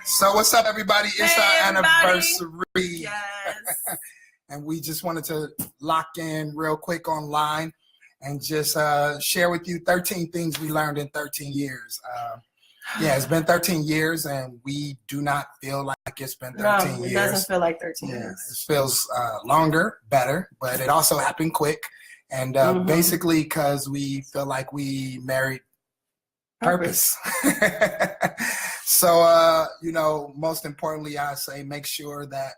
So what's up, everybody? It's our anniversary. Yes. And we just wanted to lock in real quick online and just share with you 13 things we learned in 13 years. Yeah, it's been 13 years and we do not feel like it's been 13 No, years. It doesn't feel like 13 Yeah, years. it feels longer, better, but it also happened quick. And basically because we feel like we married purpose. So, most importantly, I say make sure that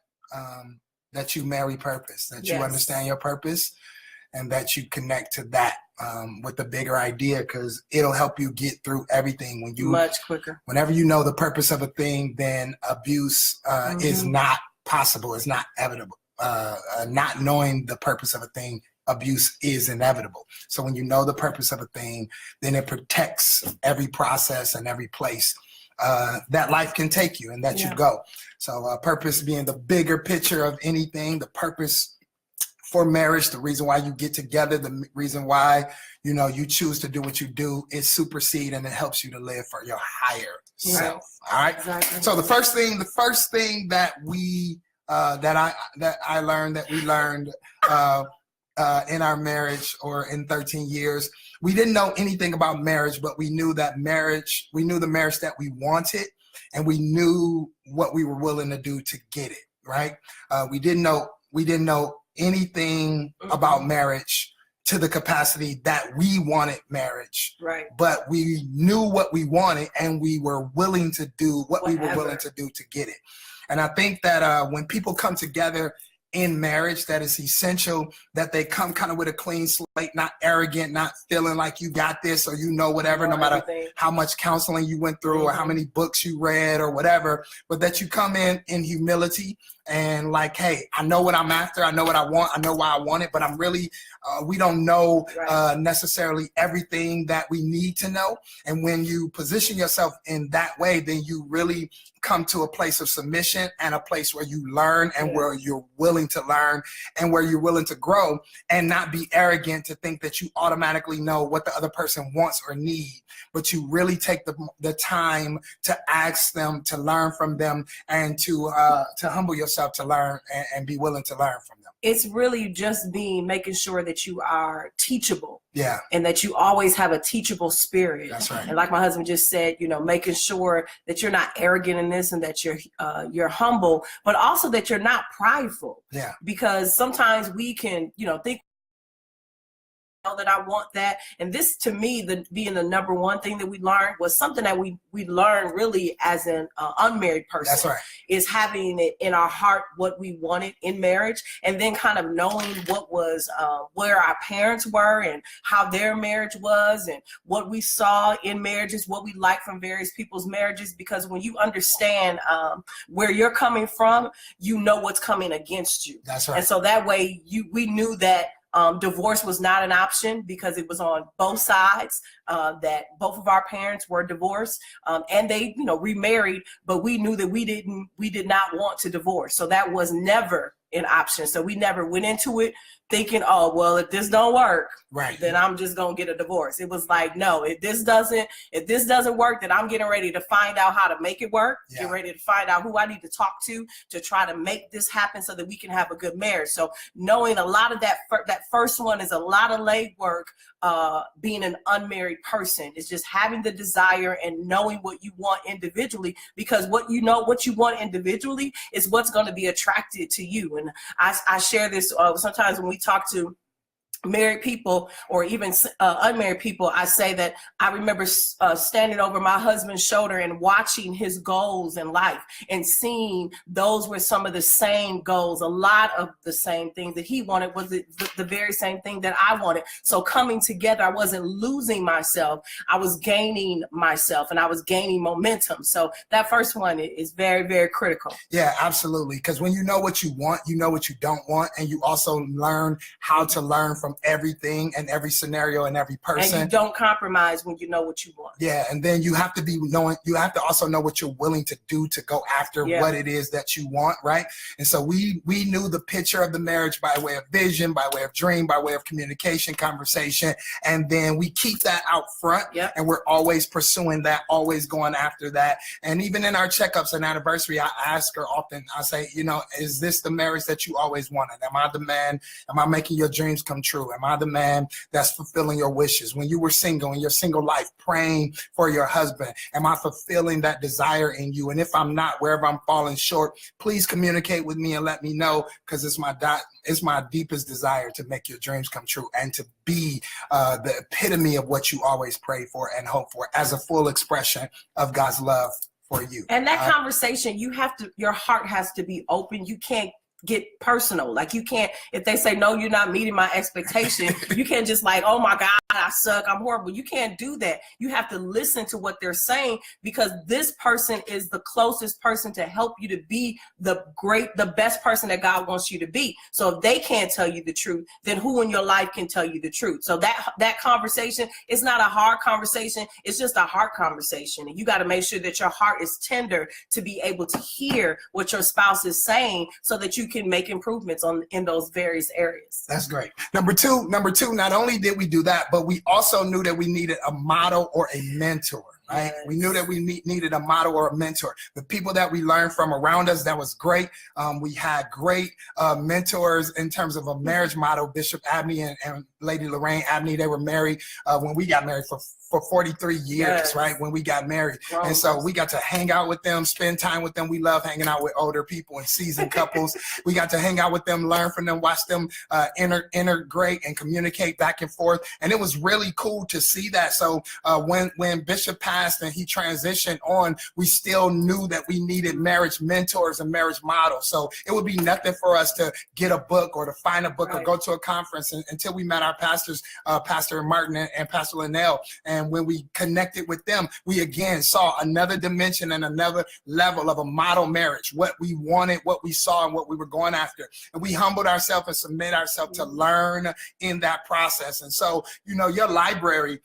that you marry purpose, that you understand your purpose, and that you connect to that with the bigger idea, because it'll help you get through everything. When you much quicker. Whenever you know the purpose of a thing, then abuse is not possible. It's not inevitable. Not knowing the purpose of a thing, abuse is inevitable. So when you know the purpose of a thing, then it protects every process and every place that life can take you and that you go. So purpose being the bigger picture of anything, the purpose for marriage, the reason why you get together, the reason why, you choose to do what you do, is supersede, and it helps you to live for your higher self. All right. Exactly. So the first thing that we we learned in our marriage, or in 13 years, we didn't know anything about marriage, but we knew the marriage that we wanted, and we knew what we were willing to do to get it, right? We didn't know anything about marriage to the capacity that we wanted marriage, right? But we knew what we wanted, and we were willing to do what we were willing to do to get it. And I think that when people come together in marriage, that is essential that they come kind of with a clean slate, not arrogant, not feeling like you got this or whatever, no matter how much counseling you went through or how many books you read or whatever, but that you come in humility and like, hey, I know what I'm after, I know what I want, I know why I want it, but I'm really, we don't know necessarily everything that we need to know. And when you position yourself in that way, then you really come to a place of submission and a place where you learn and where you're willing to learn and where you're willing to grow, and not be arrogant to think that you automatically know what the other person wants or need, but you really take the time to ask them, to learn from them, and to humble yourself to learn and be willing to learn from them. It's really just making sure that you are teachable. Yeah. And that you always have a teachable spirit. That's right. And like my husband just said, making sure that you're not arrogant in this, and that you're humble, but also that you're not prideful. Yeah. Because sometimes we can, think that I want that. And this, to me, being the number one thing that we learned, was something that we learned really as an unmarried person. That's right. Is having it in our heart what we wanted in marriage, and then kind of knowing what was where our parents were and how their marriage was, and what we saw in marriages, what we like from various people's marriages. Because when you understand where you're coming from, you know what's coming against you. That's right. And so that way we knew that divorce was not an option, because it was on both sides, that both of our parents were divorced, and they, remarried, but we knew that we did not want to divorce. So that was never an option. So we never went into it thinking, oh, well, if this don't work, then I'm just gonna get a divorce. It was like, no, if this doesn't work, then I'm getting ready to find out how to make it work. Get ready to find out who I need to talk to try to make this happen, so that we can have a good marriage. So knowing a lot of that first one is a lot of legwork. Being an unmarried person is just having the desire and knowing what you want individually, because what you want individually is what's going to be attracted to you. And I share this sometimes when we talk to married people or even unmarried people. I say that I remember standing over my husband's shoulder and watching his goals in life, and seeing those were some of the same goals. A lot of the same things that he wanted was the very same thing that I wanted. So coming together, I wasn't losing myself. I was gaining myself, and I was gaining momentum. So that first one is very, very critical. Yeah, absolutely. Because when you know what you want, you know what you don't want, and you also learn how to learn from from everything and every scenario and every person. And you don't compromise when you know what you want. Yeah, and then you have to be knowing, you have to also know what you're willing to do to go after what it is that you want, right? And so we knew the picture of the marriage by way of vision, by way of dream, by way of communication, conversation, and then we keep that out front, and we're always pursuing that, always going after that. And even in our checkups and anniversary, I ask her often, I say, you know, is this the marriage that you always wanted? Am I the man? Am I making your dreams come true? Am I the man that's fulfilling your wishes? When you were single, in your single life, praying for your husband, am I fulfilling that desire in you? And if I'm not, wherever I'm falling short, please communicate with me and let me know, because it's my deepest desire to make your dreams come true and to be the epitome of what you always pray for and hope for, as a full expression of God's love for you. And that conversation, your heart has to be open. You can't get personal. Like, you can't, if they say, no, you're not meeting my expectation, you can't just like, oh my God, I suck, I'm horrible. You can't do that. You have to listen to what they're saying, because this person is the closest person to help you to be the best person that God wants you to be. So if they can't tell you the truth, then who in your life can tell you the truth? So that conversation is not a hard conversation. It's just a heart conversation. And you got to make sure that your heart is tender to be able to hear what your spouse is saying, so that you can make improvements in those various areas. That's great. Number two, not only did we do that, but we also knew that we needed a model or a mentor. Right? Yes. We knew that we needed a model or a mentor. The people that we learned from around us, that was great. We had great mentors in terms of a marriage model. Bishop Abney and Lady Lorraine Abney, they were married when we got married for 43 years, right? When we got married. And so we got to hang out with them, spend time with them. We love hanging out with older people and seasoned couples. We got to hang out with them, learn from them, watch them integrate and communicate back and forth. And it was really cool to see that. So when Bishop passed and he transitioned on, we still knew that we needed marriage mentors and marriage models. So it would be nothing for us to get a book or to find a book or go to a conference until we met our pastors, Pastor Martin and Pastor Linnell. And when we connected with them, we again saw another dimension and another level of a model marriage, what we wanted, what we saw, and what we were going after. And we humbled ourselves and submit ourselves to learn in that process. And so, you know, your library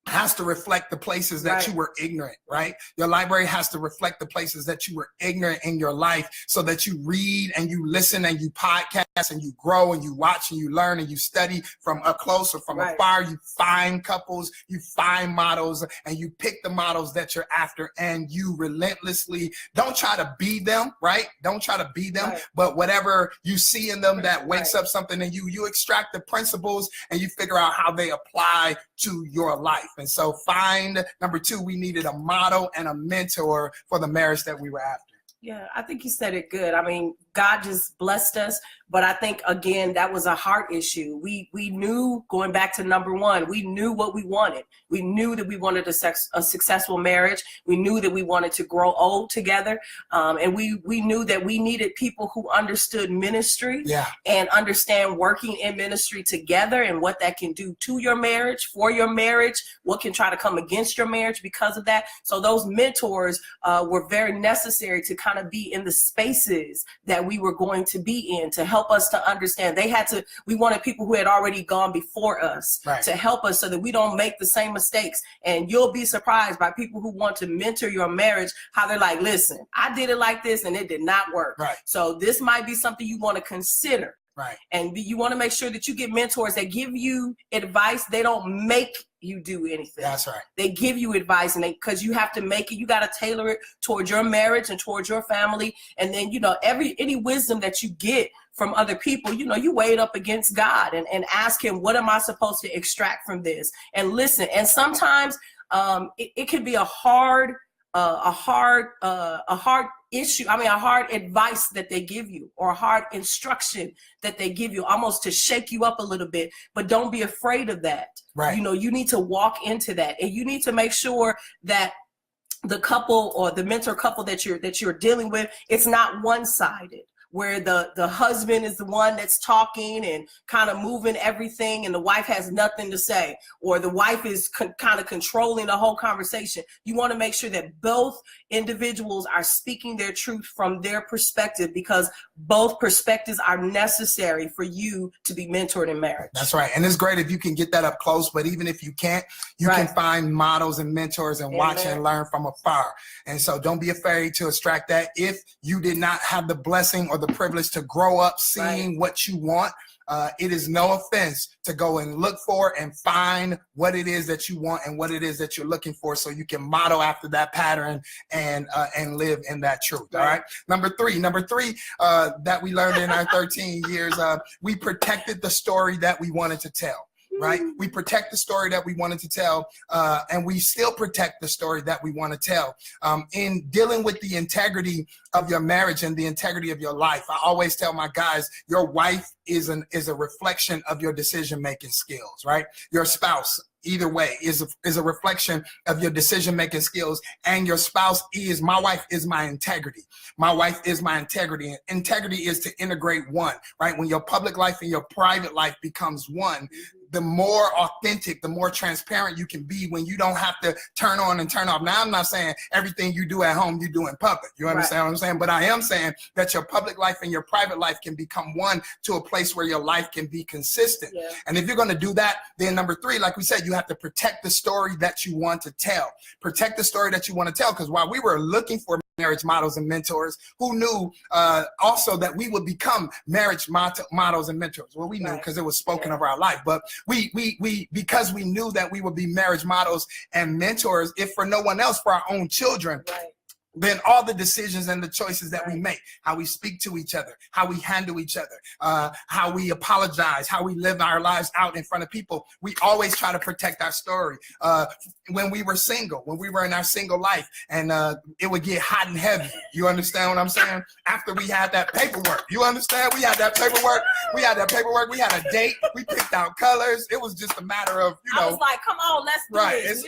has to reflect the places that you were ignorant, right? Your library has to reflect the places that you were ignorant in your life, so that you read and you listen and you podcast and you grow and you watch and you learn and you study from up close or from afar. You find couples, you find models, and you pick the models that you're after, and you relentlessly don't try to be them, right? Don't try to be them, but whatever you see in them that wakes up something in you, you extract the principles and you figure out how they apply to your life. And so number two, we needed a model and a mentor for the marriage that we were after. Yeah, I think you said it good. I mean, God just blessed us. But I think, again, that was a heart issue. We knew, going back to number one, we knew what we wanted. We knew that we wanted a successful marriage. We knew that we wanted to grow old together. And we knew that we needed people who understood ministry and understand working in ministry together and what that can do to your marriage, for your marriage, what can try to come against your marriage because of that. So those mentors were very necessary to kind of be in the spaces that we were going to be in, to help us to understand. We wanted people who had already gone before us to help us so that we don't make the same mistakes. And you'll be surprised by people who want to mentor your marriage, how they're like, listen, I did it like this and it did not work. So this might be something you want to consider. And you want to make sure that you get mentors that give you advice. They don't make you do anything. That's right. They give you advice, and because you have to make it, you got to tailor it towards your marriage and towards your family. And then, you know, any wisdom that you get from other people, you know, you weigh it up against God and ask him, what am I supposed to extract from this? And listen. And sometimes it can be a hard issue. I mean, a hard advice that they give you, or a hard instruction that they give you, almost to shake you up a little bit. But don't be afraid of that. You know, you need to walk into that, and you need to make sure that the couple or the mentor couple that you're dealing with, it's not one-sided. where the husband is the one that's talking and kind of moving everything and the wife has nothing to say, or the wife is kind of controlling the whole conversation. You want to make sure that both individuals are speaking their truth from their perspective, because both perspectives are necessary for you to be mentored in marriage. That's right. And it's great if you can get that up close, but even if you can't, you can find models and mentors and watch and learn from afar. And so don't be afraid to extract that. If you did not have the blessing or the privilege to grow up seeing what you want, it is no offense to go and look for and find what it is that you want and what it is that you're looking for, so you can model after that pattern and live in that truth. All right. Number three that we learned in our 13 years, we protected the story that we wanted to tell. Right? We protect the story that we wanted to tell, and we still protect the story that we want to tell. In dealing with the integrity of your marriage and the integrity of your life, I always tell my guys, your wife is a reflection of your decision-making skills, right? Your spouse, either way, is a reflection of your decision-making skills, and your spouse is, my wife is my integrity. My wife is my integrity. And integrity is to integrate one, right? When your public life and your private life becomes one, the more authentic, the more transparent you can be when you don't have to turn on and turn off. Now, I'm not saying everything you do at home, you do in public. You understand what I'm saying? But I am saying that your public life and your private life can become one, to a place where your life can be consistent. And if you're going to do that, then number three, like we said, you have to protect the story that you want to tell. Protect the story that you want to tell, because while we were looking for marriage models and mentors, who knew also that we would become marriage models and mentors? Well, we knew because it was spoken of our life, but we because we knew that we would be marriage models and mentors, if for no one else, for our own children. Then all the decisions and the choices that we make, how we speak to each other, how we handle each other, how we apologize, how we live our lives out in front of people, we always try to protect our story. When we were single, when we were in our single life, and it would get hot and heavy. You understand what I'm saying? After we had that paperwork, you understand? We had that paperwork. We had a date. We picked out colors. It was just a matter of, I was like, come on, let's do this.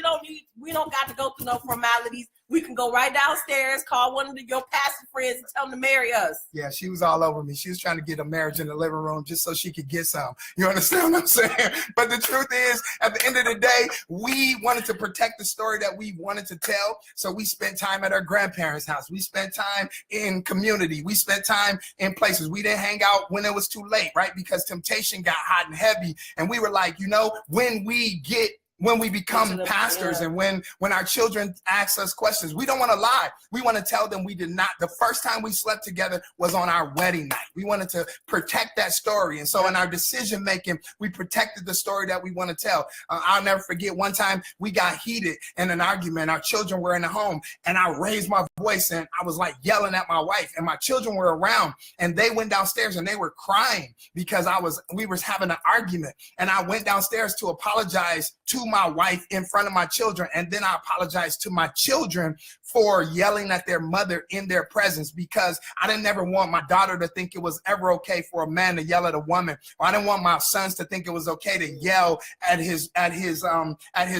We don't got to go through no formalities. We can go right downstairs, call one of your pastor friends and tell them to marry us. Yeah, she was all over me. She was trying to get a marriage in the living room just so she could get some. You understand what I'm saying? But the truth is, at the end of the day, we wanted to protect the story that we wanted to tell. So we spent time at our grandparents' house. We spent time in community. We spent time in places. We didn't hang out when it was too late, right? Because temptation got hot and heavy. And we were like, when we become pastors and when our children ask us questions, we don't want to lie. We want to tell them we did not. The first time we slept together was on our wedding night. We wanted to protect that story. And so in our decision making, we protected the story that we want to tell. I'll never forget one time we got heated in an argument. Our children were in the home and I raised my voice and I was like yelling at my wife, and my children were around and they went downstairs and they were crying because we was having an argument. And I went downstairs to apologize to my wife in front of my children, and then I apologized to my children for yelling at their mother in their presence, because I didn't ever want my daughter to think it was ever okay for a man to yell at a woman, or I didn't want my sons to think it was okay to yell at his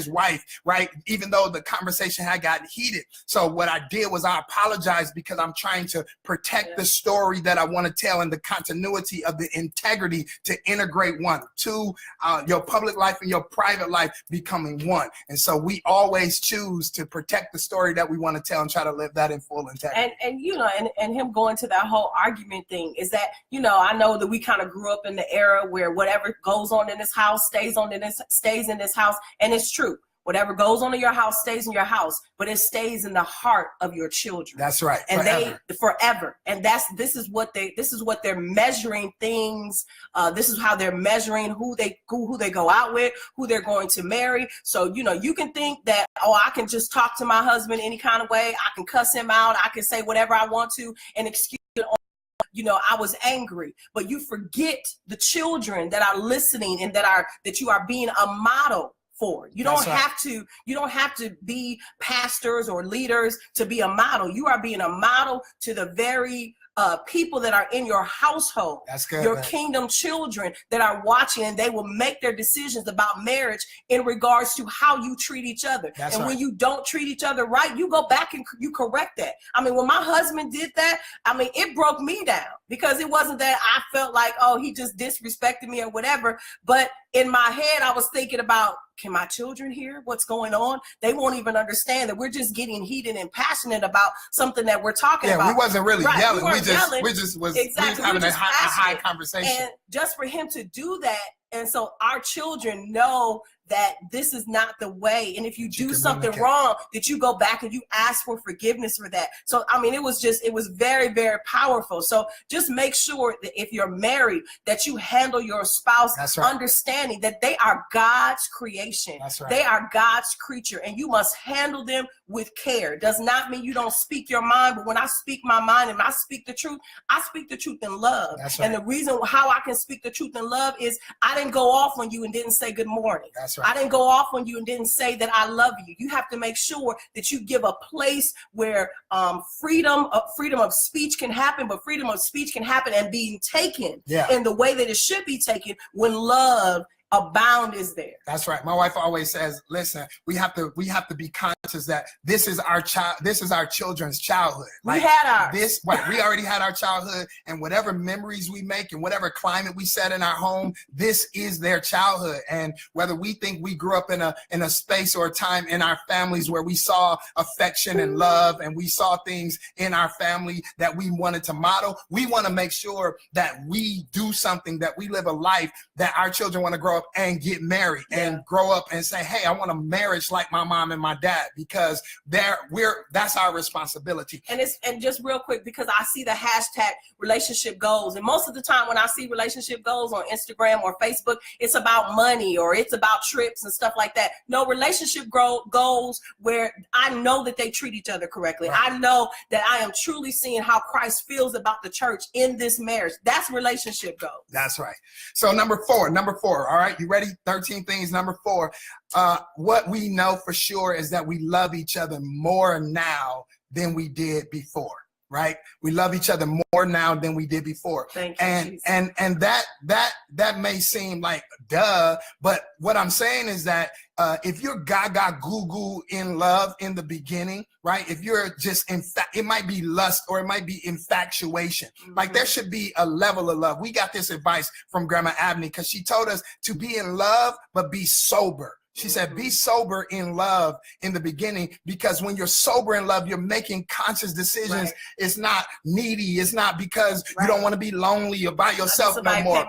wife, right? Even though the conversation had gotten heated. So what I did was I apologized, because I'm trying to protect the story that I want to tell and the continuity of the integrity to integrate one, two, your public life and your private life becoming one. And so we always choose to protect the story that we want to tell and try to live that in full integrity. And him going to that whole argument thing is that, I know that we kind of grew up in the era where whatever goes on in this house stays in this house. And it's true. Whatever goes on in your house stays in your house, but it stays in the heart of your children. That's right. And forever. And this is what they're measuring things. This is how they're measuring who they go out with, who they're going to marry. So, you can think that, I can just talk to my husband any kind of way. I can cuss him out. I can say whatever I want to and excuse it. I was angry, but you forget the children that are listening and that you are being a model for. You don't have to be pastors or leaders to be a model. You are being a model to the very people that are in your household, That's good, your man. kingdom children that are watching, and they will make their decisions about marriage in regards to how you treat each other. That's and right. when you don't treat each other right, you go back and you correct that. I mean, when my husband did that, I mean, it broke me down, because it wasn't that I felt like, oh, he just disrespected me or whatever. But in my head, I was thinking about, can my children hear what's going on? They won't even understand that we're just getting heated and passionate about something that we're talking about. Yeah, we wasn't really yelling. We just was having a high conversation. And just for him to do that, and so our children know that this is not the way. And if you do something wrong, that you go back and you ask for forgiveness for that. So, I mean, it was very, very powerful. So just make sure that if you're married, that you handle your spouse, understanding that they are God's creation. They are God's creature, and you must handle them with care. Does not mean you don't speak your mind, but when I speak my mind and I speak the truth in love. And the reason how I can speak the truth in love is I didn't go off on you and didn't say good morning. I didn't go off on you and didn't say that I love you. You have to make sure that you give a place where freedom of speech can happen, but freedom of speech can happen and being taken in the way that it should be taken when love abound is there. That's right. My wife always says, listen, we have to be conscious that this is our children's childhood. We had ours. We already had our childhood, and whatever memories we make and whatever climate we set in our home, this is their childhood. And whether we think we grew up in a space or a time in our families where we saw affection and love, and we saw things in our family that we wanted to model, we want to make sure that we do something, that we live a life that our children want to grow up and get married and grow up and say, hey, I want a marriage like my mom and my dad, because that's our responsibility. And just real quick, because I see the hashtag relationship goals, and most of the time when I see relationship goals on Instagram or Facebook, it's about money or it's about trips and stuff like that. No, relationship goals where I know that they treat each other correctly. I know that I am truly seeing how Christ feels about the church in this marriage. That's relationship goals. That's right. So number four, all right, you ready? 13 things. Number 4, what we know for sure is that we love each other more now than we did before. Right? We love each other more now than we did before. Thank you, and that may seem like duh, but what I'm saying is that if you're gaga goo in love in the beginning, right? If you're just it might be lust or it might be infatuation. Like there should be a level of love. We got this advice from Grandma Abney because she told us to be in love but be sober. She said, be sober in love in the beginning, because when you're sober in love, you're making conscious decisions. It's not needy. It's not because you don't want to be lonely or by yourself no more.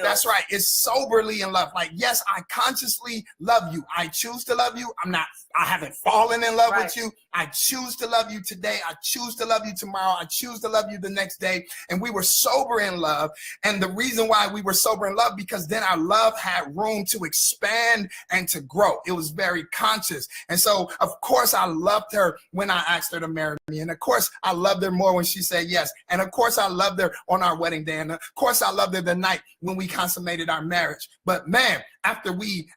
That's right. It's soberly in love. Like, yes, I consciously love you. I choose to love you. I haven't fallen in love with you. I choose to love you today. I choose to love you tomorrow. I choose to love you the next day. And we were sober in love. And the reason why we were sober in love, because then our love had room to expand and to grow. It was very conscious. And so, of course, I loved her when I asked her to marry me. And of course, I loved her more when she said yes. And of course, I loved her on our wedding day. And of course, I loved her the night when we consummated our marriage. But man, after we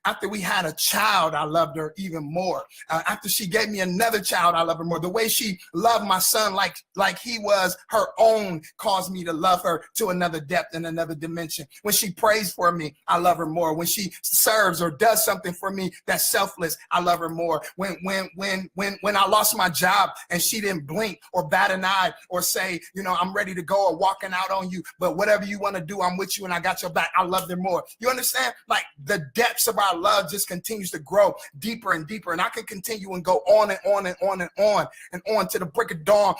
had a child, I loved her even more. After she gave me another child, I love her more. The way she loved my son like he was her own caused me to love her to another depth and another dimension. When she prays for me, I love her more. When she serves or does something for me that's selfless, I love her more. When I lost my job and she didn't blink or bat an eye or say, I'm ready to go or walking out on you, but whatever you want to do, I'm with you and I got your back. I love her more. You understand? Like the depths of our love just continues to grow deeper and deeper. And I can continue and go on and on and on and on and on to the break of dawn,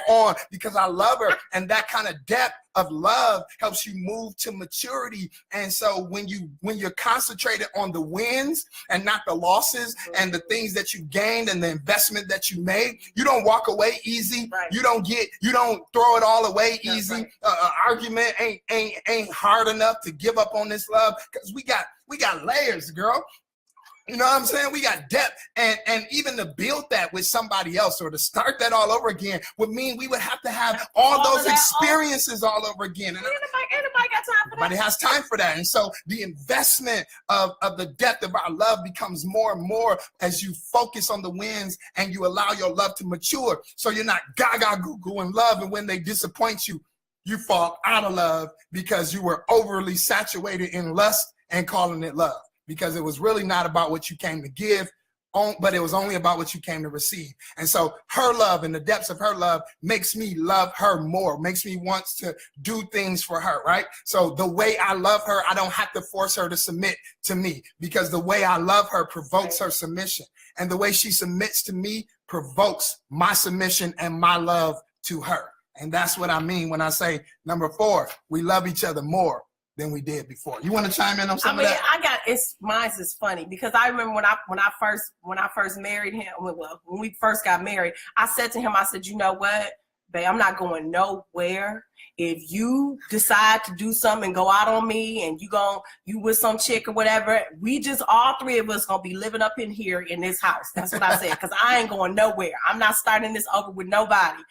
on, because I love her. And that kind of depth of love helps you move to maturity. And so when you're concentrated on the wins and not the losses and the things that you gained and the investment that you made, you don't walk away easy. You don't throw it all away easy. Argument ain't hard enough to give up on this love, because we got layers, girl. You know what I'm saying? We got depth, and even to build that with somebody else or to start that all over again would mean we would have to have all those experiences all over again. And anybody got time for that? Nobody has time for that. And so the investment of the depth of our love becomes more and more as you focus on the wins and you allow your love to mature. So you're not gaga goo goo in love, and when they disappoint you, you fall out of love because you were overly saturated in lust and calling it love. Because it was really not about what you came to give, but it was only about what you came to receive. And so her love and the depths of her love makes me love her more, makes me want to do things for her, right? So the way I love her, I don't have to force her to submit to me, because the way I love her provokes her submission. And the way she submits to me provokes my submission and my love to her. And that's what I mean when I say, number 4, we love each other more than we did before. You want to chime in on some of that? Mine's is funny because I remember when I first married him, well, when we first got married, I said to him, I said, you know what, babe, I'm not going nowhere. If you decide to do something and go out on me and you with some chick or whatever, we just, all 3 of us gonna be living up in here in this house. That's what I said, because I ain't going nowhere. I'm not starting this over with nobody.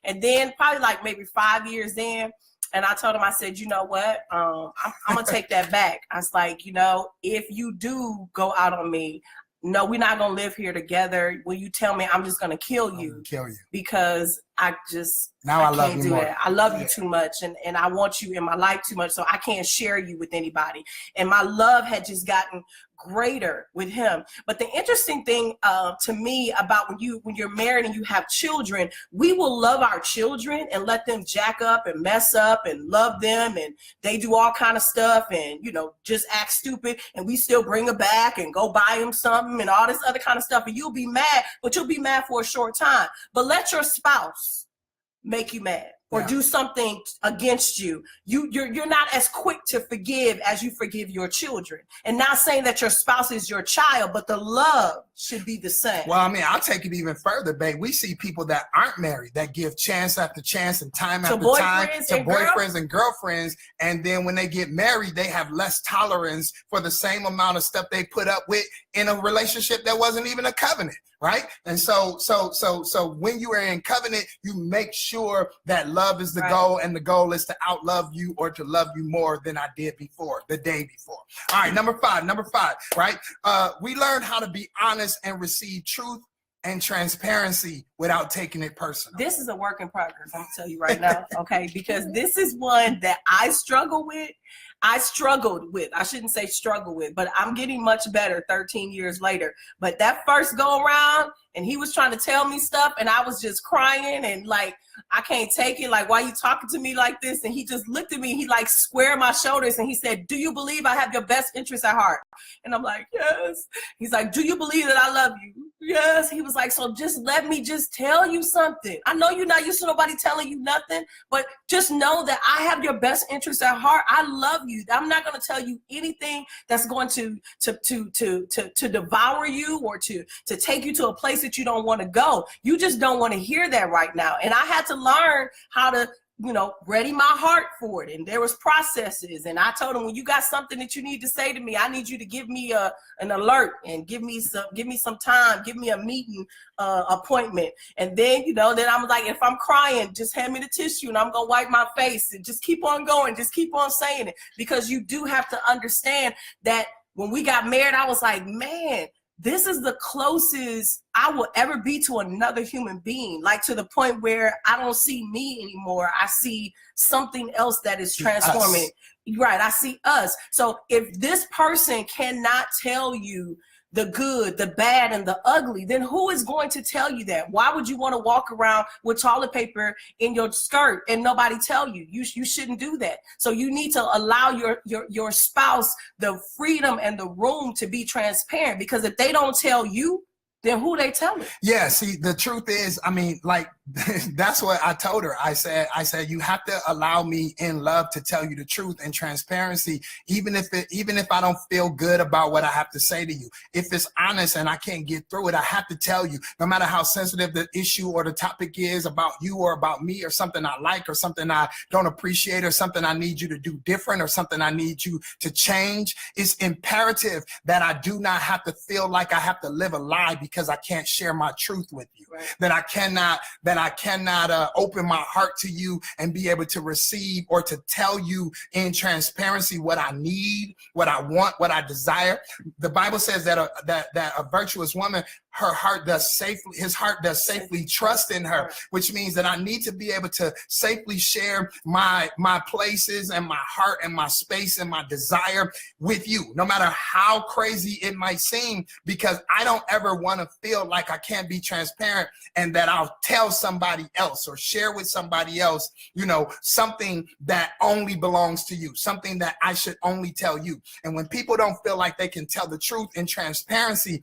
And then probably like maybe 5 years in, and I told him, I said, you know what, I'm going to take that back. I was like, you know, if you do go out on me, no, we're not going to live here together. Will you tell me I'm just going to kill you? Because I love you more. I love you too much, and I want you in my life too much, so I can't share you with anybody. And my love had just gotten greater with him. But the interesting thing to me about when you're married and you have children, we will love our children and let them jack up and mess up and love them, and they do all kind of stuff and, you know, just act stupid, and we still bring her back and go buy them something and all this other kind of stuff, and you'll be mad, but you'll be mad for a short time. But let your spouse make you mad or do something against you. You're not as quick to forgive as you forgive your children. And not saying that your spouse is your child, but the love should be the same. Well, I mean, I'll take it even further, babe. We see people that aren't married that give chance after chance and time after time to boyfriends and girlfriends. And then when they get married, they have less tolerance for the same amount of stuff they put up with in a relationship that wasn't even a covenant. Right. And so when you are in covenant, you make sure that love is the goal, and the goal is to outlove you or to love you more than I did before, the day before. All right. Number five, right. We learned how to be honest and receive truth and transparency without taking it personal. This is a work in progress. I'm gonna tell you right now. Okay. Because this is one that I struggled with. I shouldn't say struggle with, but I'm getting much better 13 years later. But that first go around, and he was trying to tell me stuff, and I was just crying and like, I can't take it. Like, why are you talking to me like this? And he just looked at me, he like squared my shoulders, and he said, do you believe I have your best interest at heart? And I'm like, yes. He's like, do you believe that I love you? Yes. He was like, so just let me just tell you something. I know you're not used to nobody telling you nothing, but just know that I have your best interest at heart. I love you. I'm not going to tell you anything that's going to devour you or to take you to a place that you don't want to go. You just don't want to hear that right now. And I had to learn how to, you know, ready my heart for it. And there was processes. And I told him, when you got something that you need to say to me, I need you to give me an alert and give me some time, give me a meeting appointment. And then, you know, then I'm like, if I'm crying, just hand me the tissue and I'm going to wipe my face and just keep on going. Just keep on saying it, because you do have to understand that when we got married, I was like, man, this is the closest I will ever be to another human being, like to the point where I don't see me anymore. I see something else that is transforming. Right, I see us. So if this person cannot tell you the good, the bad, and the ugly, then who is going to tell you that? Why would you want to walk around with toilet paper in your skirt and nobody tell you? You shouldn't do that. So you need to allow your spouse the freedom and the room to be transparent, because if they don't tell you, then who they telling? Yeah, see, the truth is, I mean, like That's what I told her. I said, you have to allow me in love to tell you the truth and transparency, even if I don't feel good about what I have to say to you. If it's honest and I can't get through it, I have to tell you, no matter how sensitive the issue or the topic is about you or about me or something I like or something I don't appreciate or something I need you to do different or something I need you to change. It's imperative that I do not have to feel like I have to live a lie because I can't share my truth with you. Right. That I cannot open my heart to you and be able to receive or to tell you in transparency what I need, what I want, what I desire. The Bible says that a virtuous woman, his heart does safely trust in her, which means that I need to be able to safely share my places and my heart and my space and my desire with you, no matter how crazy it might seem, because I don't ever want to feel like I can't be transparent and that I'll tell somebody else or share with somebody else, something that only belongs to you, something that I should only tell you. And when people don't feel like they can tell the truth in transparency,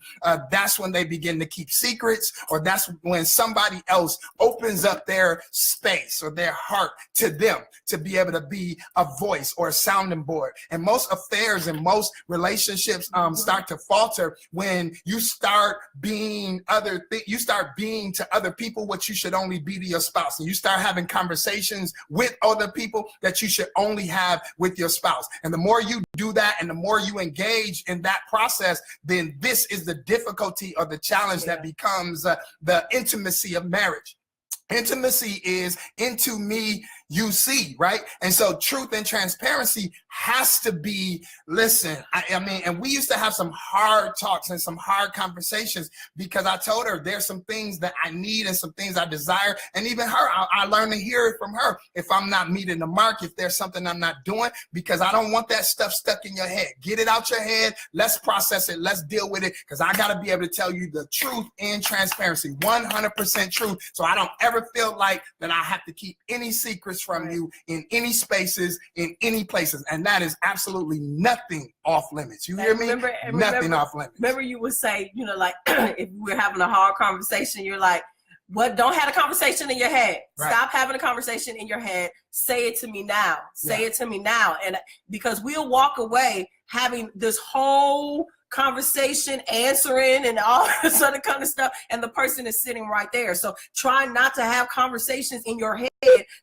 that's when they begin to keep secrets, or that's when somebody else opens up their space or their heart to them to be able to be a voice or a sounding board. And most affairs and most relationships start to falter when you start being to other people what you should only be to your spouse, and you start having conversations with other people that you should only have with your spouse. And the more you do that and the more you engage in that process, then this is the difficulty or the challenge that becomes the intimacy of marriage. Intimacy is into me, you see, right? And so truth and transparency has to be, listen, I mean, and we used to have some hard talks and some hard conversations because I told her there's some things that I need and some things I desire. And even her, I learned to hear it from her if I'm not meeting the mark, if there's something I'm not doing, because I don't want that stuff stuck in your head. Get it out your head. Let's process it. Let's deal with it, because I got to be able to tell you the truth in transparency, 100% truth. So I don't ever feel like that I have to keep any secrets from you in any spaces, in any places. And that is absolutely nothing off limits. You hear me? Nothing off limits. Remember you would say, like if we're having a hard conversation, you're like, what? Don't have a conversation in your head. Right. Stop having a conversation in your head. Say it to me now. Say it to me now. And because we'll walk away having this whole conversation, answering and all this other kind of stuff, and the person is sitting right there. So try not to have conversations in your head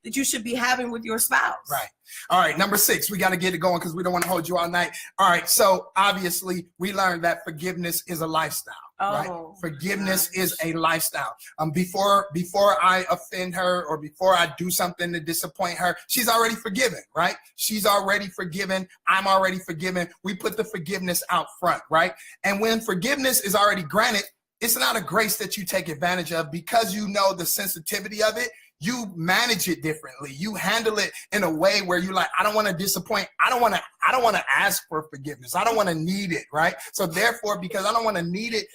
that you should be having with your spouse. Right. All right, number 6, we got to get it going because we don't want to hold you all night. All right, so obviously we learned that forgiveness is a lifestyle. Right? Forgiveness is a lifestyle. Before I offend her or before I do something to disappoint her, she's already forgiven, right? She's already forgiven. I'm already forgiven. We put the forgiveness out front, right? And when forgiveness is already granted, it's not a grace that you take advantage of because you know the sensitivity of it. You manage it differently. You handle it in a way where you like, I don't want to disappoint. I don't want to ask for forgiveness. I don't want to need it, right? So therefore, because I don't want to need it,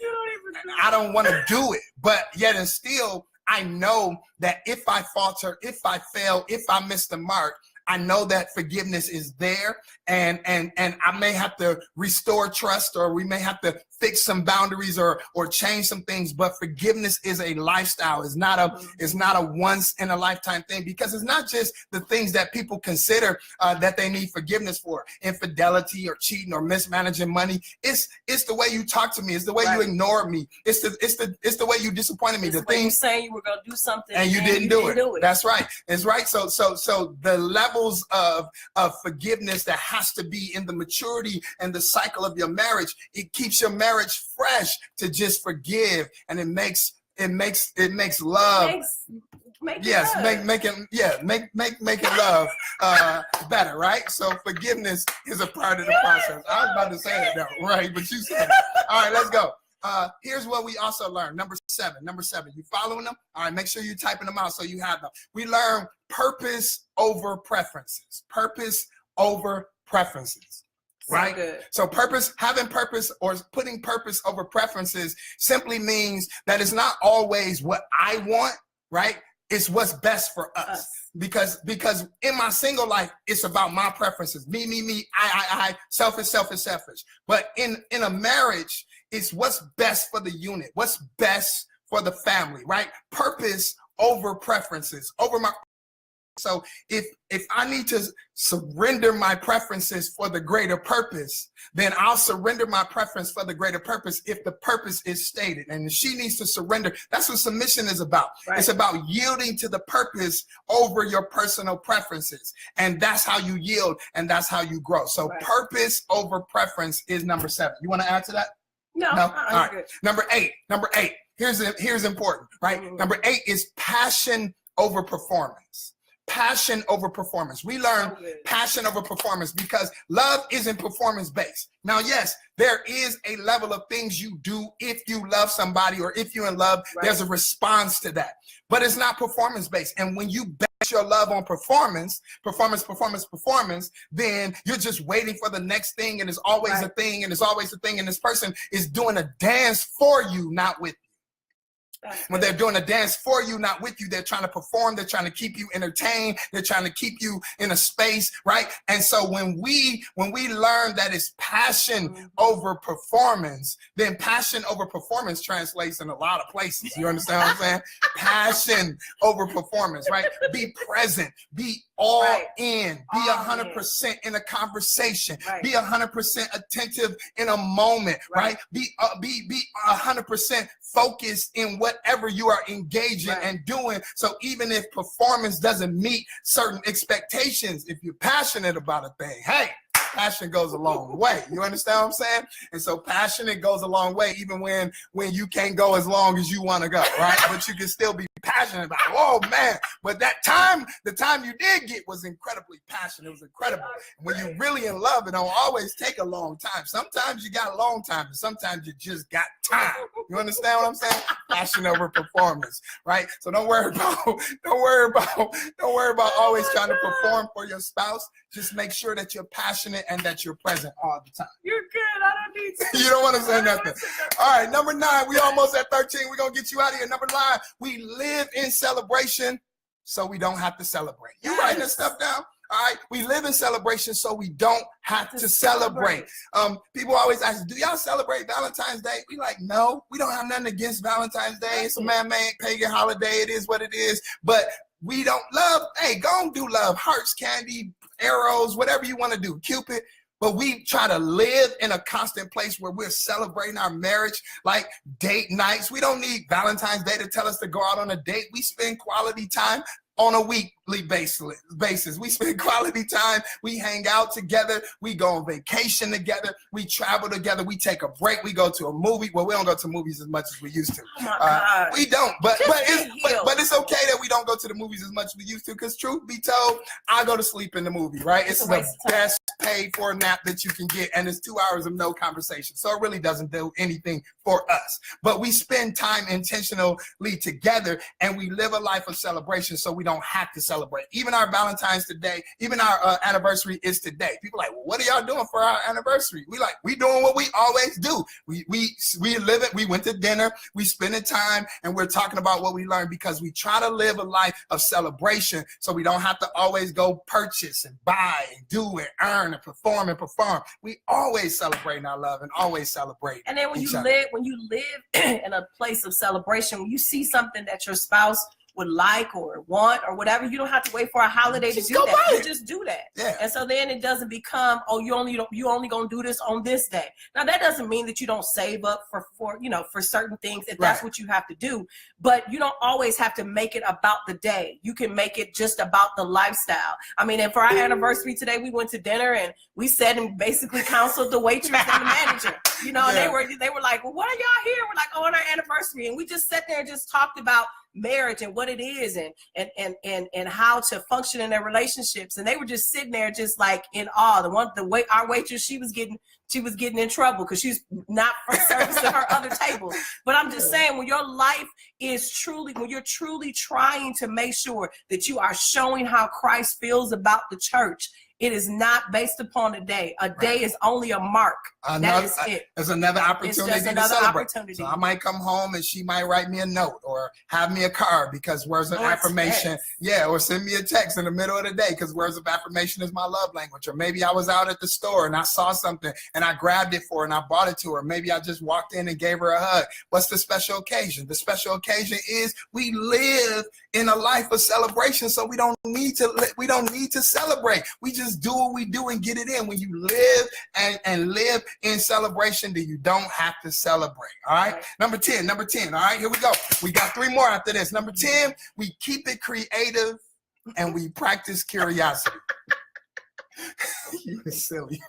I don't want to do it. But yet and still, I know that if I falter, if I fail, if I miss the mark, I know that forgiveness is there, and I may have to restore trust, or we may have to fix some boundaries or change some things. But forgiveness is a lifestyle. It's not a once in a lifetime thing, because it's not just the things that people consider that they need forgiveness for, infidelity or cheating or mismanaging money. It's the way you talk to me. It's the way you ignore me. It's the way you disappointed me. It's the thing you saying you were going to do something and you didn't do it. That's right. It's right. So the levels of forgiveness that has to be in the maturity and the cycle of your marriage, it keeps your marriage fresh to just forgive, and it makes love. Making love better, right? So forgiveness is a part of the process. I was about to say it though, right? But you said it. All right, let's go. Here's what we also learned. Number seven. You following them? All right, make sure you're typing them out so you have them. We learn purpose over preferences. Purpose over preferences. Right? So having purpose or putting purpose over preferences simply means that it's not always what I want, right? It's what's best for us. Because in my single life, it's about my preferences. Me, I, selfish. But in a marriage, it's what's best for the unit, what's best for the family, right? Purpose over preferences, so if I need to surrender my preferences for the greater purpose, then I'll surrender my preference for the greater purpose if the purpose is stated. And she needs to surrender. That's what submission is about. Right. It's about yielding to the purpose over your personal preferences. And that's how you yield, and that's how you grow. So right. Purpose over preference is number 7. You want to add to that? No. All right. Good. Number 8. Here's important, right? Mm-hmm. Number 8 is passion over performance. Passion over performance. We learn passion over performance because love isn't performance based. Now, yes, there is a level of things you do if you love somebody or if you're in love, right. There's a response to that, but it's not performance based. And when you base your love on performance, then you're just waiting for the next thing. And it's always right. A thing, and it's always a thing. And this person is doing a dance for you, not with you. When they're doing a dance for you, not with you, they're trying to perform, they're trying to keep you entertained, they're trying to keep you in a space, right? And so when we learn that it's passion over performance, then passion over performance translates in a lot of places. You understand what I'm saying? Passion over performance, right? Be present, be all right. In, be 100% in a conversation, right. Be 100% attentive in a moment, right? Be 100% focused in whatever you are engaging right. And doing. So even if performance doesn't meet certain expectations, if you're passionate about a thing, hey, passion goes a long way. You understand what I'm saying? And so passionate goes a long way, even when you can't go as long as you want to go, right? But you can still be passionate about it. Oh man, but the time you did get was incredibly passionate. It was incredible. And when you're really in love, it don't always take a long time. Sometimes you got a long time, and sometimes you just got time. You understand what I'm saying? Passion over performance, right? So don't worry about always trying to perform for your spouse. Just make sure that you're passionate and that you're present all the time. You're good. I don't need to. You don't want to say nothing. All right, number 9. We almost at 13. We're going to get you out of here. Number 9, we live in celebration so we don't have to celebrate. You writing this stuff down? All right, we live in celebration so we don't have to celebrate. People always ask, do y'all celebrate Valentine's Day? We like, no, we don't have nothing against Valentine's Day. It's a man-made pagan holiday. It is what it is. But we don't love. Hey, go and do love. Hearts, candy, arrows, whatever you want to do. Cupid. But we try to live in a constant place where we're celebrating our marriage, like date nights. We don't need Valentine's Day to tell us to go out on a date. We spend quality time on a weekly basis. We spend quality time. We hang out together. We go on vacation together. We travel together. We take a break. We go to a movie. Well, we don't go to movies as much as we used to. Oh my God. We don't. But it's okay that we don't go to the movies as much as we used to, because truth be told, I go to sleep in the movie, right? It's the best paid for a nap that you can get, and it's 2 hours of no conversation. So it really doesn't do anything for us. But we spend time intentionally together, and we live a life of celebration so we don't have to celebrate. Even our Valentine's today, even our anniversary is today. People are like, well, what are y'all doing for our anniversary? We doing what we always do. We live it. We went to dinner. We spending time, and we're talking about what we learned, because we try to live a life of celebration so we don't have to always go purchase and buy and do and earn and perform. We always celebrate our love and always celebrate. And then when you live in a place of celebration, when you see something that your spouse would like or want or whatever, you don't have to wait for a holiday to do that. You just do that. Yeah. And so then it doesn't become, oh, you only gonna do this on this day. Now that doesn't mean that you don't save up for certain things if that's what you have to do. But you don't always have to make it about the day. You can make it just about the lifestyle. I mean, and for our anniversary today, we went to dinner and we sat and basically counseled the waitress and the manager. You know, they were like, well, what are y'all here? We're like, oh, on our anniversary. And we just sat there and just talked about marriage and what it is and how to function in their relationships. And they were just sitting there just like in awe. Our waitress, she was getting in trouble because she's not for service at her other tables. But I'm just saying, when your life is when you're truly trying to make sure that you are showing how Christ feels about the church, It is not based upon a day. A day is only a mark. That is it. There's another opportunity to celebrate. Opportunity. So I might come home and she might write me a note or have me a card because words of affirmation. Yeah, or send me a text in the middle of the day because words of affirmation is my love language. Or maybe I was out at the store and I saw something and I grabbed it for her and I bought it to her. Maybe I just walked in and gave her a hug. What's the special occasion? The special occasion is we live in a life of celebration, so we don't need to celebrate. We just do what we do and get it in. When you live and live in celebration, then you don't have to celebrate. All right. Number 10. All right, here we go. We got 3 more after this. Number 10, we keep it creative and we practice curiosity. You're silly.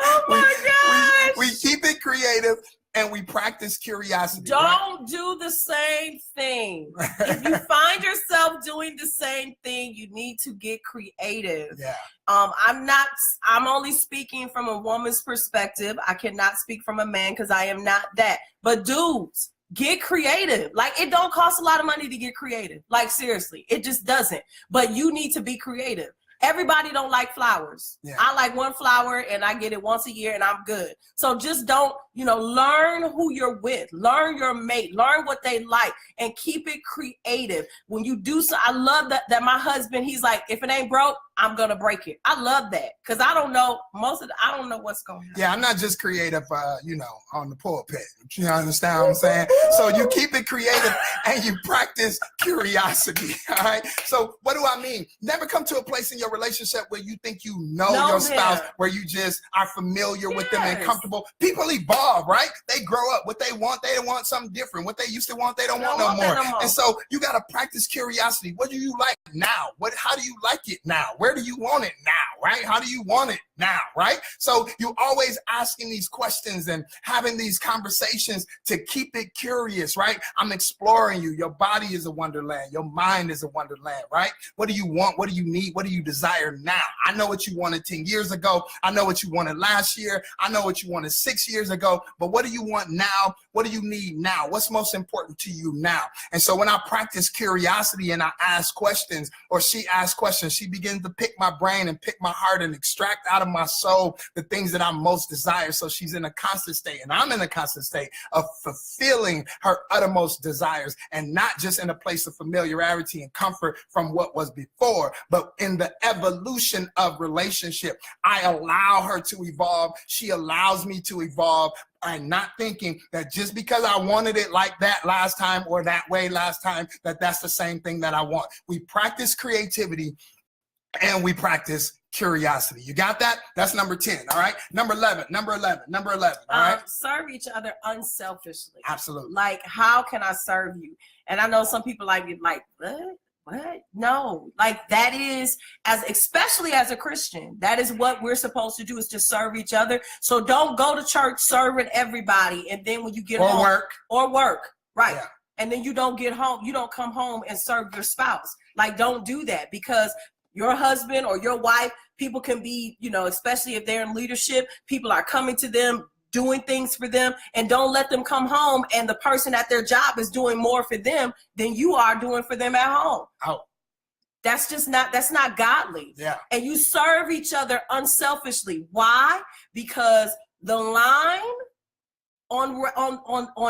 Oh my gosh. We keep it creative and we practice curiosity. Don't do the same thing. If you find yourself doing the same thing, you need to get creative. Yeah. I'm only speaking from a woman's perspective. I cannot speak from a man because I am not that. But dudes, get creative. Like, it don't cost a lot of money to get creative. Like, seriously, it just doesn't. But you need to be creative. Everybody don't like flowers. Yeah. I like one flower and I get it once a year and I'm good. So just don't, learn who you're with, learn your mate, learn what they like, and keep it creative. When you do so, I love that my husband, he's like, if it ain't broke, I'm gonna break it. I love that because I don't know I don't know what's going on. Yeah, I'm not just creative, on the pulpit. You understand what I'm saying? So you keep it creative and you practice curiosity. All right. So what do I mean? Never come to a place in your relationship where you think you know your spouse, where you just are familiar with them and comfortable. People evolve, right? They grow up. What they want something different. What they used to want, they don't want no more. And so you got to practice curiosity. What do you like now? How do you like it now? Where do you want it now, right? How do you want it now, right? So you always asking these questions and having these conversations to keep it curious, right? I'm exploring you. Your body is a wonderland. Your mind is a wonderland, right? What do you want? What do you need? What do you desire now? I know what you wanted 10 years ago. I know what you wanted last year. I know what you wanted 6 years ago. But what do you want now? What do you need now? What's most important to you now? And so when I practice curiosity and I ask questions, or she asks questions, she begins to pick my brain and pick my heart and extract out of my soul the things that I most desire. So she's in a constant state, and I'm in a constant state of fulfilling her uttermost desires, and not just in a place of familiarity and comfort from what was before, but in the evolution of relationship. I allow her to evolve. She allows me to evolve. I'm not thinking that just because I wanted it like that last time or that way last time, that's the same thing that I want. We practice creativity and we practice curiosity. You got that? That's number 10. All right. Number 11. All right. Serve each other unselfishly. Absolutely. Like, how can I serve you? And I know some people like what? No, like that is, especially as a Christian, that is what we're supposed to do, is to serve each other. So don't go to church serving everybody, and then when you get home work, right? Yeah. And then you don't get home, you don't come home and serve your spouse. Like, don't do that, because your husband or your wife, people can be, especially if they're in leadership, people are coming to them, doing things for them, and don't let them come home and the person at their job is doing more for them than you are doing for them at home. Oh. That's not godly. Yeah. And you serve each other unselfishly. Why? Because the line on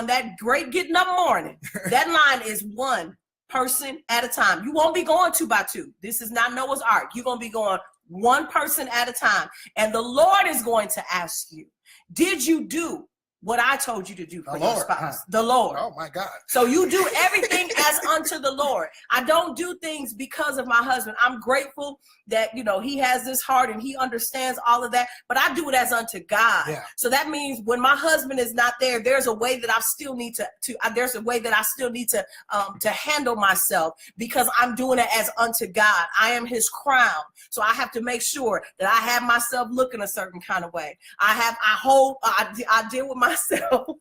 that great getting up morning, that line is one person at a time. You won't be going 2 by 2. This is not Noah's Ark. You're going to be going one person at a time. And the Lord is going to ask you, did you do what I told you to do for your spouse? The Lord. Oh my God. So you do everything as unto the Lord. I don't do things because of my husband. I'm grateful that, he has this heart and he understands all of that, but I do it as unto God. Yeah. So that means when my husband is not there, there's a way that I still need to handle myself, because I'm doing it as unto God. I am his crown. So I have to make sure that I have myself looking a certain kind of way. I deal with myself.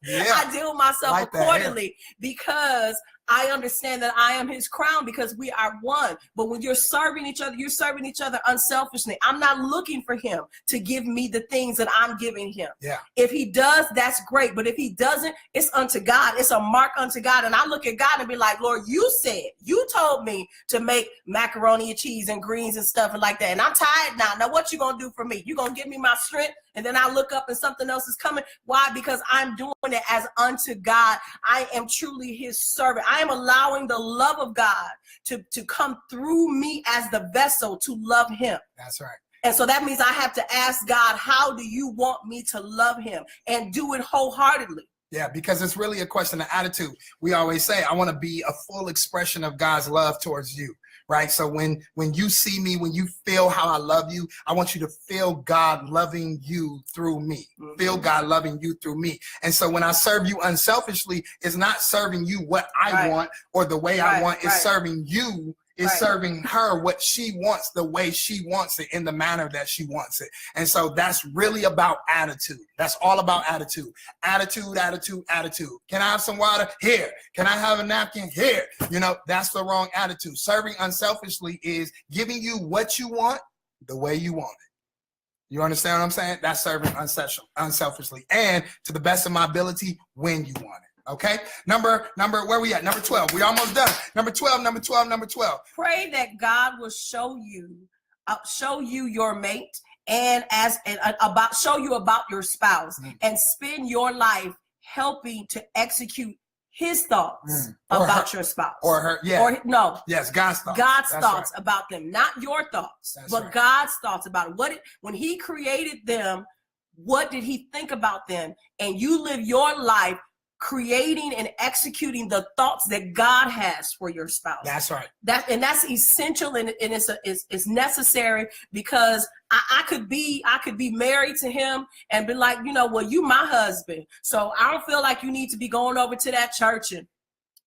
Yeah. I deal with myself accordingly, because I understand that I am his crown because we are one. But when you're serving each other, you're serving each other unselfishly. I'm not looking for him to give me the things that I'm giving him. Yeah. If he does, that's great. But if he doesn't, it's unto God. It's a mark unto God. And I look at God and be like, Lord, you told me to make macaroni and cheese and greens and stuff and like that. And I'm tired now. Now what you going to do for me? You going to give me my strength? And then I look up and something else is coming. Why? Because I'm doing it as unto God. I am truly his servant. I am allowing the love of God to come through me as the vessel to love him. That's right. And so that means I have to ask God, how do you want me to love him? And do it wholeheartedly. Yeah, because it's really a question of attitude. We always say, I want to be a full expression of God's love towards you, right? So when you see me, when you feel how I love you, I want you to feel God loving you through me. Mm-hmm. Feel God loving you through me. And so when I serve you unselfishly, it's not serving you what I want or the way I want. It's serving you. It's serving her what she wants, the way she wants it, in the manner that she wants it. And so that's really about attitude. That's all about attitude. Attitude, attitude, attitude. Can I have some water? Here. Can I have a napkin? Here. You know, that's the wrong attitude. Serving unselfishly is giving you what you want the way you want it. You understand what I'm saying? That's serving unselfishly and to the best of my ability when you want it. Okay, number, where we at? Number 12. We almost done. Number 12. Pray that God will show you your mate and show you about your spouse and spend your life helping to execute his thoughts about your spouse. Or her, yeah. Or no. Yes, God's thoughts. God's thoughts about them, not your thoughts, but God's thoughts about it. When he created them, what did he think about them? And you live your life creating and executing the thoughts that God has for your spouse. That's right. That's essential, and it's necessary, because I could be married to him and be like, you know, well, you my husband, so I don't feel like you need to be going over to that church and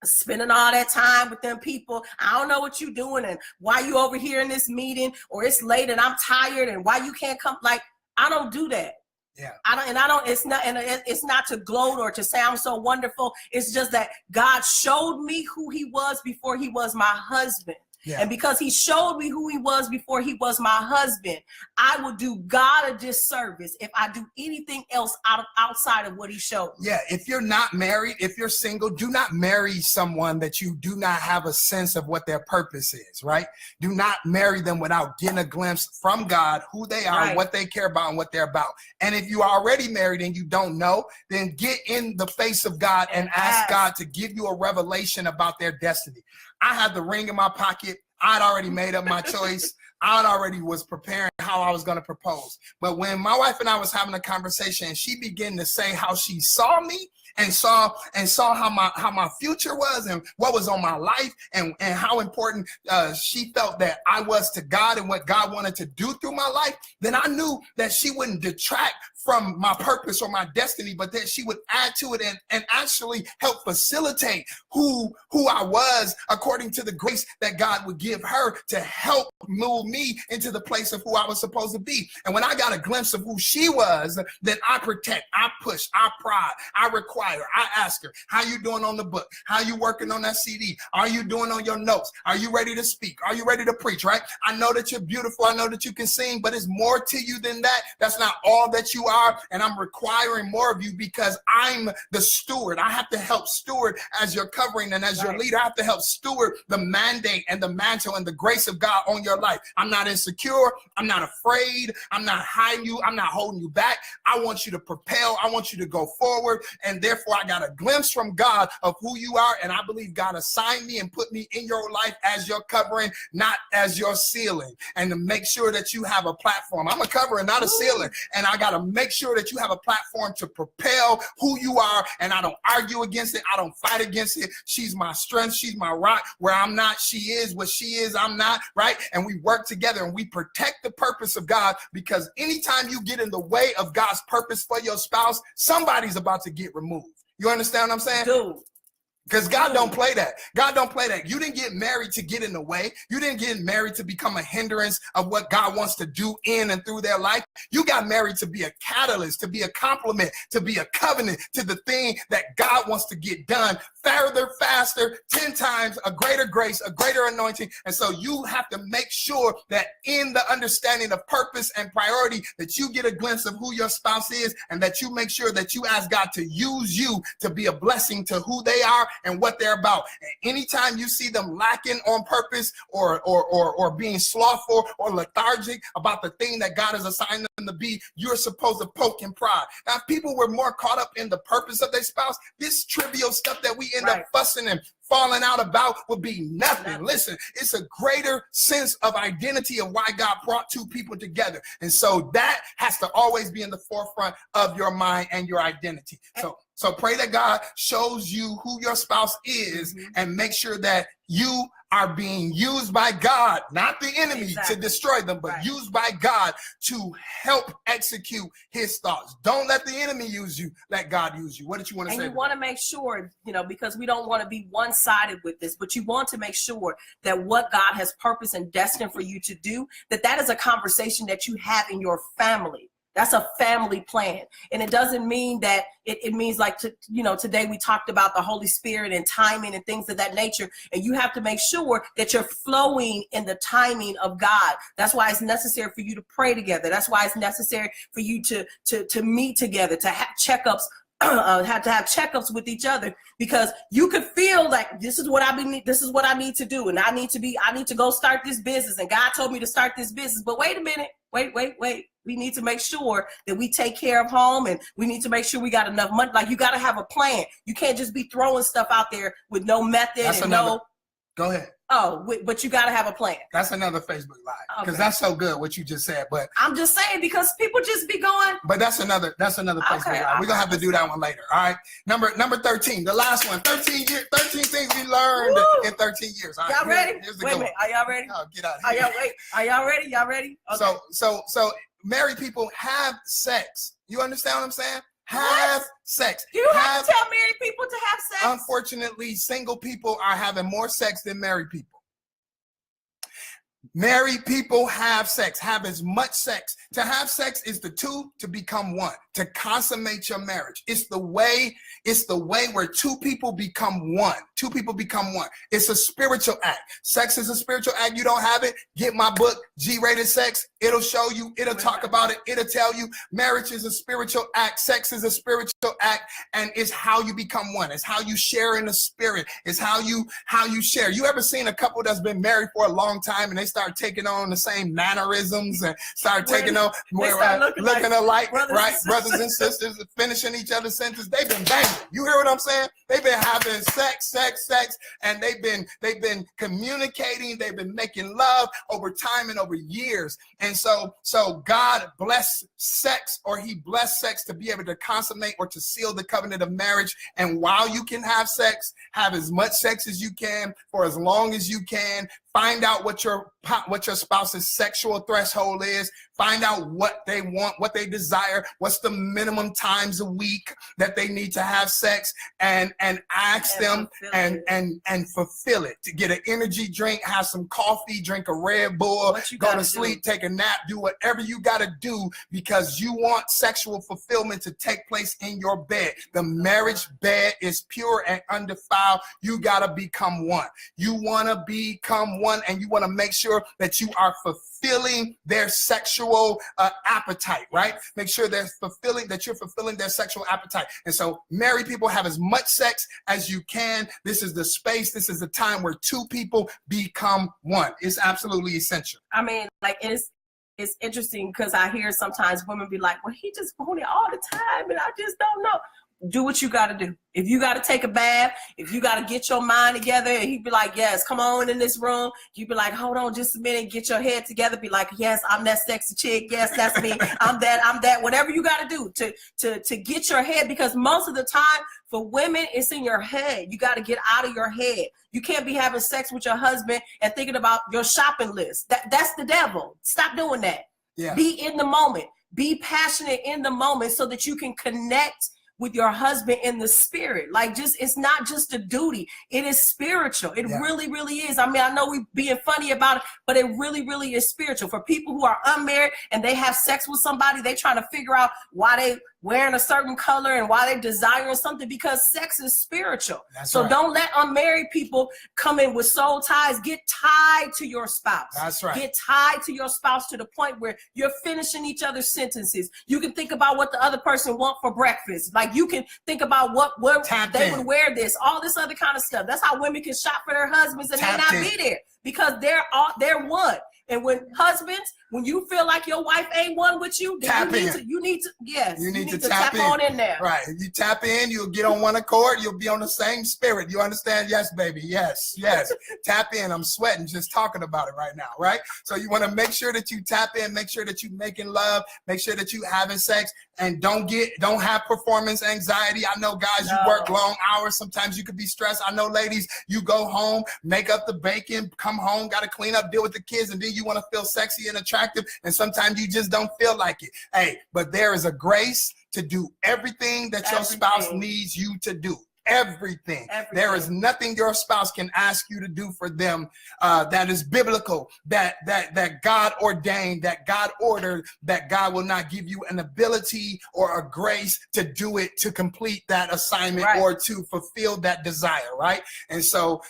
spending all that time with them people. I don't know what you doing and why you over here in this meeting, or it's late and I'm tired and why you can't come. Like, I don't do that. Yeah. It's not to gloat or to sound so wonderful. It's just that God showed me who he was before he was my husband. Yeah. And because he showed me who he was before he was my husband, I will do God a disservice if I do anything else outside of what he showed me. Yeah, if you're not married, if you're single, do not marry someone that you do not have a sense of what their purpose is, right? Do not marry them without getting a glimpse from God, who they are, what they care about, and what they're about. And if you are already married and you don't know, then get in the face of God and ask God to give you a revelation about their destiny. I had the ring in my pocket. I'd already made up my choice. I already was preparing how I was going to propose. But when my wife and I was having a conversation, she began to say how she saw me and saw how my future was and what was on my life and how important she felt that I was to God and what God wanted to do through my life, then I knew that she wouldn't detract from my purpose or my destiny, but that she would add to it and actually help facilitate who I was according to the grace that God would give her to help move me into the place of who I was supposed to be. And when I got a glimpse of who she was, then I protect, I push, I prod, I require, I ask her, how you doing on the book? How you working on that CD? Are you doing on your notes? Are you ready to speak? Are you ready to preach, right? I know that you're beautiful. I know that you can sing, but it's more to you than that. That's not all that you are. And I'm requiring more of you because I'm the steward. I have to help steward as your covering and as your leader. I have to help steward the mandate and the mantle and the grace of God on your life. I'm not insecure. I'm not afraid. I'm not hiding you. I'm not holding you back. I want you to propel. I want you to go forward. And therefore, I got a glimpse from God of who you are. And I believe God assigned me and put me in your life as your covering, not as your ceiling. And to make sure that you have a platform. I'm a covering, not a ceiling. And I got to make sure that you have a platform to propel who you are. And I don't argue against it. I don't fight against it. She's my strength. She's my rock. Where I'm not, she is. What she is, I'm not, right? And we work together and we protect the purpose of God, because anytime you get in the way of God's purpose for your spouse, somebody's about to get removed. You understand what I'm saying? Dude, Because God don't play that. God don't play that. You didn't get married to get in the way. You didn't get married to become a hindrance of what God wants to do in and through their life. You got married to be a catalyst, to be a complement, to be a covenant to the thing that God wants to get done further, faster, 10 times, a greater grace, a greater anointing. And so you have to make sure that in the understanding of purpose and priority, that you get a glimpse of who your spouse is, and that you make sure that you ask God to use you to be a blessing to who they are and what they're about. And anytime you see them lacking on purpose or being slothful or lethargic about the thing that God has assigned them to be, you're supposed to poke and prod. Now, if people were more caught up in the purpose of their spouse, this trivial stuff that we end up fussing and falling out about would be nothing. Listen, it's a greater sense of identity of why God brought two people together. And so that has to always be in the forefront of your mind and your identity. So pray that God shows you who your spouse is, and make sure that you are being used by God, not the enemy to destroy them, but used by God to help execute his thoughts. Don't let the enemy use you. Let God use you. What did you want to say? And you want to make sure, because we don't want to be one-sided with this, but you want to make sure that what God has purposed and destined for you to do, that is a conversation that you have in your family. That's a family plan. And it doesn't mean that it means like, today we talked about the Holy Spirit and timing and things of that nature. And you have to make sure that you're flowing in the timing of God. That's why it's necessary for you to pray together. That's why it's necessary for you to meet together, to have checkups, have to have checkups with each other, because you could feel like this is what I need to do. And I need to go start this business. And God told me to start this business. But wait a minute, wait. We need to make sure that we take care of home, and we need to make sure we got enough money. Like, you got to have a plan. You can't just be throwing stuff out there with no method. Go ahead. Oh, but you got to have a plan. That's another Facebook Live, because that's so good what you just said. But I'm just saying, because people just be going. But that's another Facebook Live. We're gonna have to do that one later. All right. Number 13, the last one. 13 things we learned in 13 years. All right, y'all ready? Wait a minute. Are y'all ready? Oh, get out of here. Are y'all ready? Y'all ready? Okay. So married people have sex. You understand what I'm saying? Have sex. You have to tell married people to have sex? Unfortunately, single people are having more sex than married people. Married people have sex, have as much sex. To have sex is the two to become one, to consummate your marriage. It's the way where two people become one. Two people become one. It's a spiritual act. Sex is a spiritual act. You don't have it, get my book, G-Rated Sex. It'll show you, it'll talk about it, it'll tell you. Marriage is a spiritual act. Sex is a spiritual act, and it's how you become one. It's how you share in the spirit. It's how you share. You ever seen a couple that's been married for a long time and they start taking on the same mannerisms and start taking on looking alike, right? Brothers and sisters finishing each other's sentences. They've been banging. You hear what I'm saying? They've been having sex, and they've been communicating. They've been making love over time and over years. And so God blessed sex, or he blessed sex to be able to consummate or to seal the covenant of marriage. And while you can have sex, have as much sex as you can for as long as you can. Find out what your spouse's sexual threshold is. Find out what they want, what they desire, what's the minimum times a week that they need to have sex, and ask them and fulfill it. To get an energy drink, have some coffee, drink a Red Bull, go to sleep, take a nap, do whatever you got to do, because you want sexual fulfillment to take place in your bed. The marriage bed is pure and undefiled. You got to become one. You want to become one, and you want to make sure that you are fulfilling their sexual appetite, right? Make sure you're fulfilling their sexual appetite. And so married people, have as much sex as you can. This is the space, this is the time where two people become one. It's absolutely essential. I mean, like, it's interesting, because I hear sometimes women be like, well, he just phony all the time, and I just don't know. Do what you got to do. If you got to take a bath, if you got to get your mind together, and he'd be like, yes, come on in this room. You'd be like, hold on just a minute, get your head together. Be like, yes, I'm that sexy chick. Yes, that's me. I'm that. Whatever you got to do to get your head, because most of the time for women, it's in your head. You got to get out of your head. You can't be having sex with your husband and thinking about your shopping list. That's the devil. Stop doing that. Yeah. Be in the moment. Be passionate in the moment so that you can connect with your husband in the spirit. Like, just, it's not just a duty. It is spiritual. It really, really is. I mean, I know we're being funny about it, but it really, really is spiritual. For people who are unmarried and they have sex with somebody, they trying to figure out why they wearing a certain color and why they desiring something, because sex is spiritual. So don't let unmarried people come in with soul ties. Get tied to your spouse. That's right. Get tied to your spouse to the point where you're finishing each other's sentences. You can think about what the other person want for breakfast. Like, you can think about what they would wear, this, all this other kind of stuff. That's how women can shop for their husbands and they not be there, because they're one. And when husbands, when you feel like your wife ain't one with you, then you need to tap on in there. Right. If you tap in, you'll get on one accord. You'll be on the same spirit. You understand? Yes, baby. Yes. Tap in. I'm sweating just talking about it right now. Right. So you want to make sure that you tap in, make sure that you making love, make sure that you having sex, and don't have performance anxiety. I know guys, you work long hours. Sometimes you could be stressed. I know ladies, you go home, make up the bacon, come home, got to clean up, deal with the kids, and then you want to feel sexy and attractive, and sometimes you just don't feel like it. Hey, but there is a grace to do everything that your spouse needs you to do. Everything. There is nothing your spouse can ask you to do for them that is biblical, that God ordained, that God ordered, that God will not give you an ability or a grace to do it, to complete that assignment or to fulfill that desire, right? And so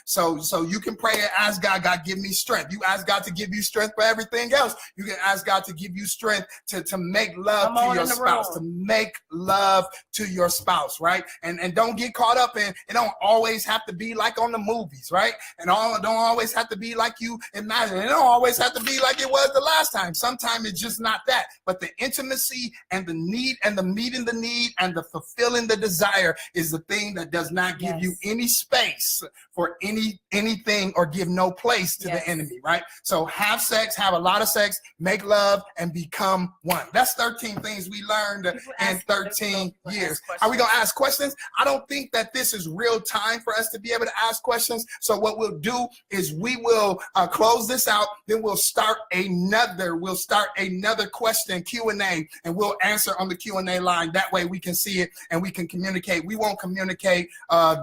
you can pray and ask God, give me strength. You ask God to give you strength for everything else. You can ask God to give you strength to make love to your spouse, to make love to your spouse, right? And don't get caught up in, it don't always have to be like on the movies, right? And don't always have to be like you imagine. It don't always have to be like it was the last time. Sometimes it's just not that. But the intimacy and the need and the meeting the need and the fulfilling the desire is the thing that does not give you any space for anything or give no place to the enemy, right? So have sex, have a lot of sex, make love, and become one. That's 13 things we learned in 13 years. Are we gonna ask questions? I don't think that this is real time for us to be able to ask questions. So what we'll do is we will close this out, then we'll start another question, Q&A, and we'll answer on the Q&A line. That way we can see it and we can communicate. We won't communicate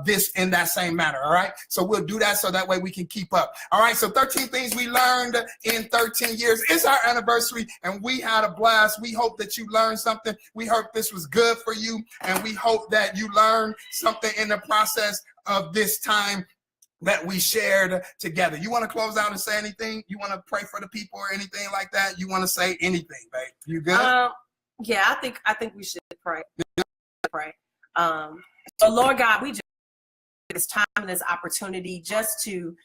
this in that same manner, all right? So we'll do that so that way we can keep up. All right, so 13 things we learned in 13 years. It's our anniversary, and we had a blast. We hope that you learned something. We hope this was good for you, and we hope that you learned something in the process of this time that we shared together. You want to close out and say anything? You want to pray for the people or anything like that? You want to say anything, babe? You good? Yeah, I think we should pray. So Lord God, we just this time and this opportunity just to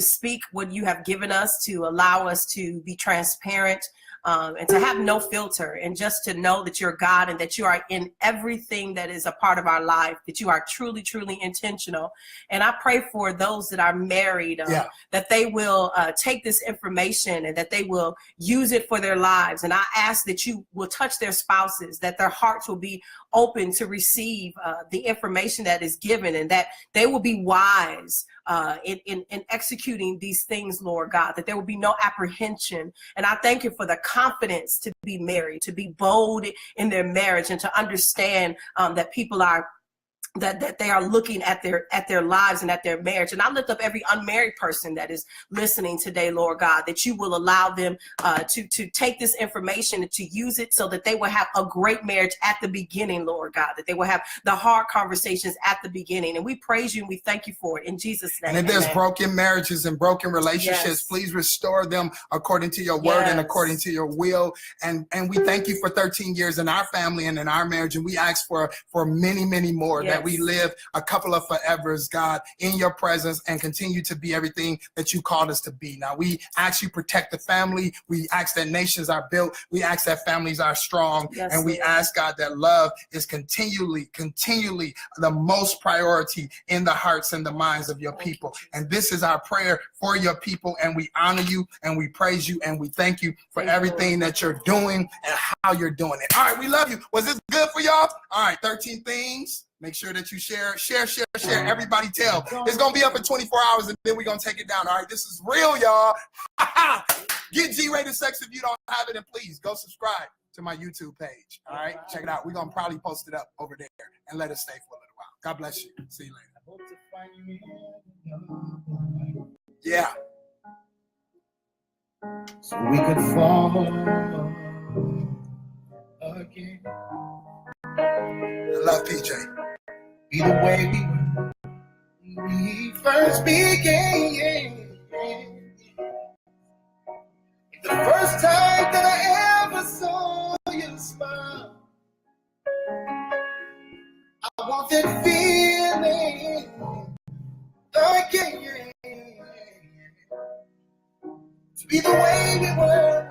speak what you have given us, to allow us to be transparent, and to have no filter, and just to know that you're God and that you are in everything that is a part of our life, that you are truly, truly intentional. And I pray for those that are married, that they will take this information and that they will use it for their lives. And I ask that you will touch their spouses, that their hearts will be open to receive the information that is given, and that they will be wise in executing these things, Lord God, that there will be no apprehension. And I thank you for the confidence to be married, to be bold in their marriage, and to understand that people are that they are looking at their lives and at their marriage. And I lift up every unmarried person that is listening today, Lord God, that you will allow them to take this information and to use it so that they will have a great marriage at the beginning, Lord God, that they will have the hard conversations at the beginning. And we praise you and we thank you for it in Jesus' name. And if there's broken marriages and broken relationships, please restore them according to your word and according to your will. And we thank you for 13 years in our family and in our marriage. And we ask for many, many more, that we live a couple of forevers, God, in your presence, and continue to be everything that you called us to be. Now, we ask you protect the family. We ask that nations are built. We ask that families are strong. And we ask, God, that love is continually the most priority in the hearts and the minds of your people. And this is our prayer for your people. And we honor you and we praise you and we thank you for everything that you're doing and how you're doing it. All right, we love you. Was this good for y'all? All right, 13 things Make sure that you share. Everybody tell. It's going to be up in 24 hours, and then we're going to take it down. All right, this is real, y'all. Get G-rated sex if you don't have it, and please go subscribe to my YouTube page. All right, check it out. We're going to probably post it up over there and let it stay for a little while. God bless you. See you later. Yeah. So we could fall again. I love PJ. Be the way we were when we first began. The first time that I ever saw you smile, I want that feeling again. To be the way we were